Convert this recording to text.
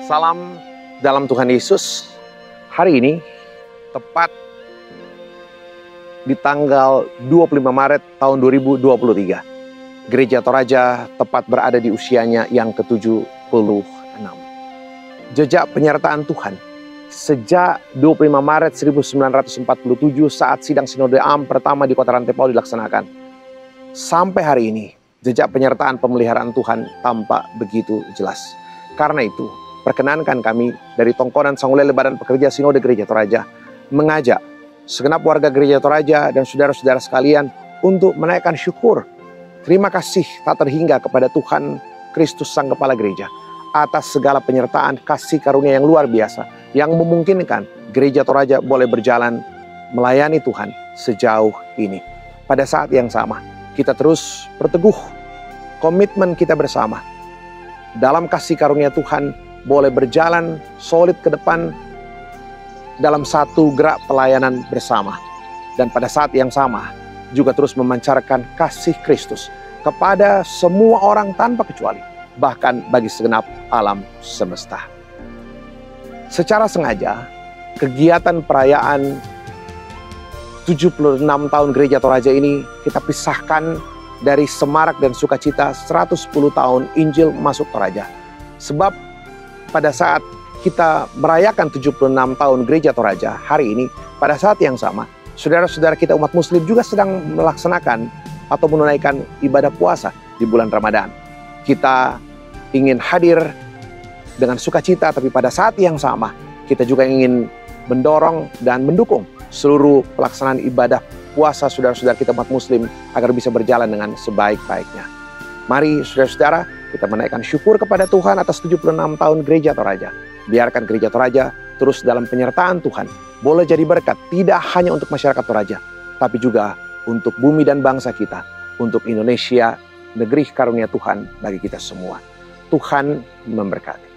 Salam dalam Tuhan Yesus. Hari ini tepat di tanggal 25 Maret tahun 2023. Gereja Toraja tepat berada di usianya yang ke-76. Jejak penyertaan Tuhan sejak 25 Maret 1947 saat sidang Sinode Am pertama di Kota Rantepao dilaksanakan. Sampai hari ini, jejak penyertaan pemeliharaan Tuhan tampak begitu jelas. Karena itu, perkenankan kami dari Tongkonan Sanggulele Badan Pekerja Sinode Gereja Toraja mengajak segenap warga Gereja Toraja dan saudara-saudara sekalian untuk menaikkan syukur. Terima kasih tak terhingga kepada Tuhan Kristus Sang Kepala Gereja atas segala penyertaan kasih karunia yang luar biasa yang memungkinkan Gereja Toraja boleh berjalan melayani Tuhan sejauh ini. Pada saat yang sama, kita terus berteguh komitmen kita bersama dalam kasih karunia Tuhan boleh berjalan solid ke depan dalam satu gerak pelayanan bersama. Dan pada saat yang sama juga terus memancarkan kasih Kristus kepada semua orang tanpa kecuali, bahkan bagi segenap alam semesta. Secara sengaja, kegiatan perayaan 76 tahun Gereja Toraja ini kita pisahkan dari semarak dan sukacita 110 tahun Injil masuk Toraja. Sebab pada saat kita merayakan 76 tahun Gereja Toraja hari ini, pada saat yang sama, saudara-saudara kita umat muslim juga sedang melaksanakan atau menunaikan ibadah puasa di bulan Ramadan. Kita ingin hadir dengan sukacita, tapi pada saat yang sama, kita juga ingin mendorong dan mendukung seluruh pelaksanaan ibadah puasa saudara-saudara kita umat muslim agar bisa berjalan dengan sebaik-baiknya. Mari saudara-saudara, kita menaikkan syukur kepada Tuhan atas 76 tahun Gereja Toraja. Biarkan Gereja Toraja terus dalam penyertaan Tuhan boleh jadi berkat tidak hanya untuk masyarakat Toraja, tapi juga untuk bumi dan bangsa kita, untuk Indonesia, negeri karunia Tuhan bagi kita semua. Tuhan memberkati.